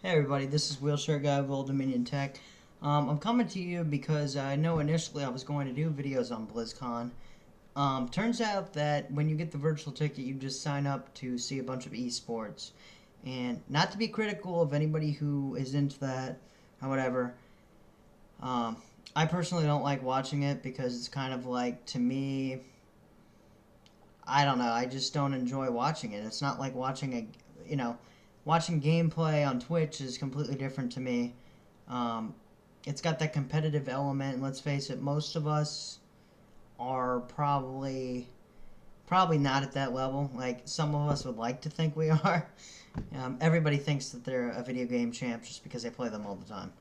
Hey everybody, this is Wheelchair Guy of Old Dominion Tech. I'm coming to you because I know initially I was going to do videos on Blizzcon. Turns out that when you get the virtual ticket, you just sign up to see a bunch of esports. And not to be critical of anybody who is into that or whatever, um, I personally don't like watching it because it's kind of like, to me, I don't know, I just don't enjoy watching it. It's not like watching watching gameplay on Twitch is completely different to me. Um, it's got that competitive element, and let's face it, most of us are probably not at that level. Like some of us would like to think we are. Everybody thinks that they're a video game champ just because they play them all the time.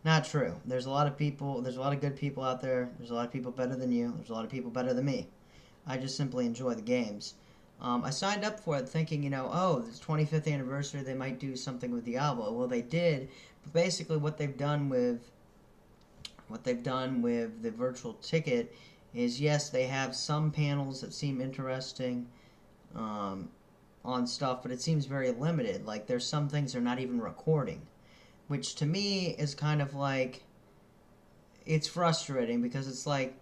Not true. There's a lot of people. There's a lot of good people out there. There's a lot of people better than you. There's a lot of people better than me. I just simply enjoy the games. I signed up for it thinking, oh, this 25th anniversary, they might do something with Diablo. Well, they did, but basically what they've done with the virtual ticket is, yes, they have some panels that seem interesting um, on stuff, but it seems very limited. Like there's some things they're not even recording, which to me is kind of like, it's frustrating because it's like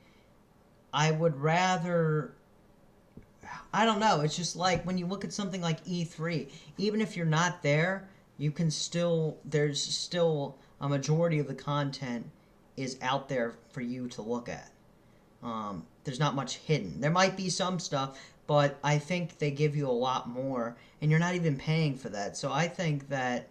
I would rather, I don't know. It's just like when you look at something like E3, even if you're not there, there's still a majority of the content is out there for you to look at. There's not much hidden. There might be some stuff, but I think they give you a lot more, and you're not even paying for that. So I think that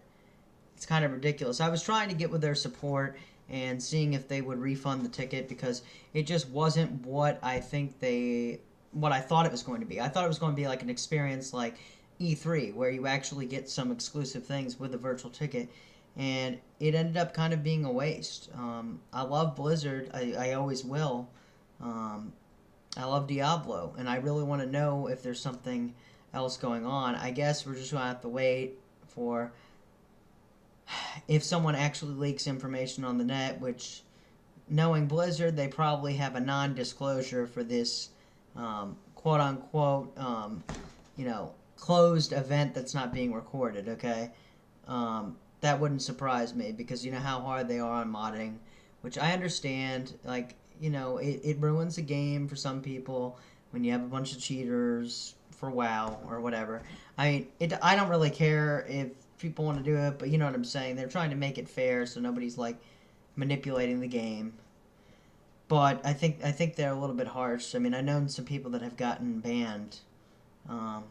it's kind of ridiculous. I was trying to get with their support and seeing if they would refund the ticket because it just wasn't what I thought it was going to be. I thought it was going to be like an experience like E3 where you actually get some exclusive things with a virtual ticket, and it ended up kind of being a waste. I love Blizzard. I always will. Um, I love Diablo, and I really want to know if there's something else going on. I guess we're just going to have to wait for if someone actually leaks information on the net, which, knowing Blizzard, they probably have a non-disclosure for this quote unquote closed event that's not being recorded. Okay, that wouldn't surprise me because you know how hard they are on modding, which I understand. Like it ruins the game for some people when you have a bunch of cheaters for WoW or whatever. I don't really care if people want to do it, but you know what I'm saying. They're trying to make it fair so nobody's like manipulating the game. But I think they're a little bit harsh. I mean, I've known some people that have gotten banned. Um,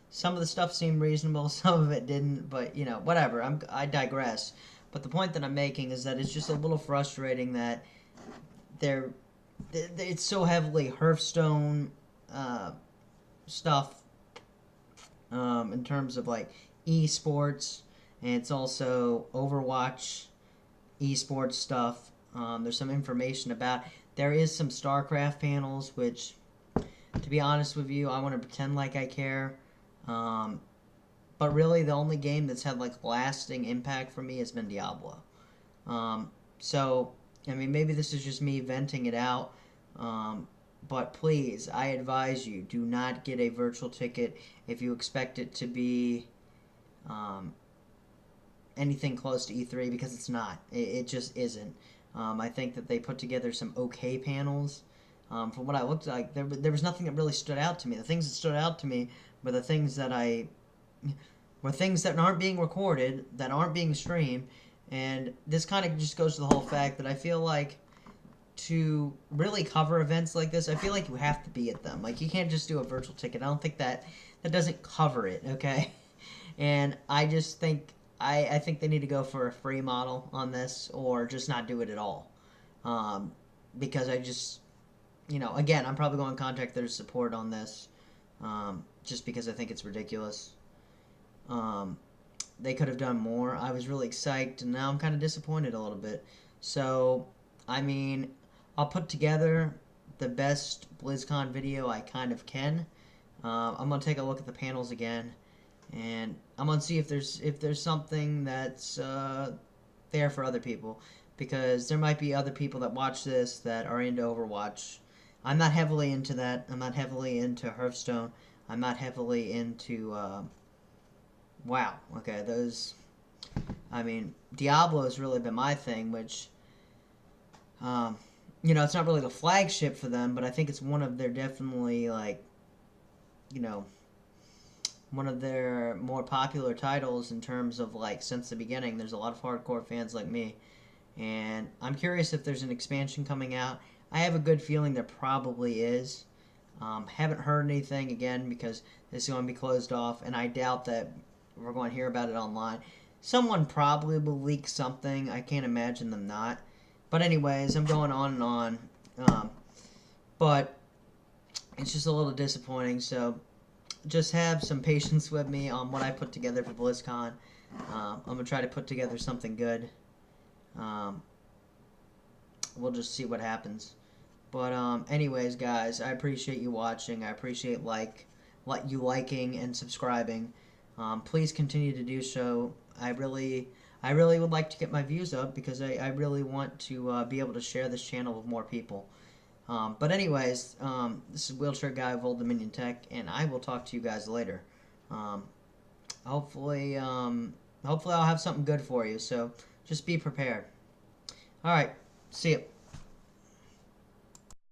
some of the stuff seemed reasonable, some of it didn't. But whatever. I digress. But the point that I'm making is that it's just a little frustrating that they're it's so heavily Hearthstone uh, stuff in terms of like esports, and it's also Overwatch esports stuff. There's some information about. There is some StarCraft panels, which, to be honest with you, I want to pretend like I care. Um, but really, the only game that's had like lasting impact for me has been Diablo. So, I mean, maybe this is just me venting it out. Um, but please, I advise you, do not get a virtual ticket if you expect it to be um, anything close to E3 because it's not. It just isn't. I think that they put together some okay panels. From what I looked like, there was nothing that really stood out to me. The things that stood out to me were the things that aren't being recorded, that aren't being streamed, and this kind of just goes to the whole fact that I feel like to really cover events like this, I feel like you have to be at them. Like you can't just do a virtual ticket. I don't think that doesn't cover it. Okay, and I just think I think they need to go for a free model on this or just not do it at all. Um, because I just, again, I'm probably going to contact their support on this just because I think it's ridiculous. Um, they could have done more. I was really psyched, and now I'm kind of disappointed a little bit. So, I mean, I'll put together the best BlizzCon video I kind of can. I'm gonna take a look at the panels again, and I'm gonna see if there's something that's there for other people, because there might be other people that watch this that are into Overwatch. I'm not heavily into that. I'm not heavily into Hearthstone. I'm not heavily into Wow. Okay, those. I mean, Diablo's really been my thing, which, um, it's not really the flagship for them, but I think it's one of their definitely like, you know, one of their more popular titles in terms of like since the beginning. There's a lot of hardcore fans like me, and I'm curious if there's an expansion coming out. I have a good feeling there probably is. Haven't heard anything again because this is going to be closed off, and I doubt that we're going to hear about it online. Someone probably will leak something. I can't imagine them not. But anyways, I'm going on and on. But it's just a little disappointing. So just have some patience with me on what I put together for BlizzCon. I'm gonna try to put together something good. Um, we'll just see what happens. But anyways, guys, I appreciate you watching. I appreciate you liking and subscribing. Please continue to do so. I really would like to get my views up because I really want to be able to share this channel with more people. But anyways, this is Wheelchair Guy of Old Dominion Tech, and I will talk to you guys later. Um, hopefully I'll have something good for you. So just be prepared. All right, see you.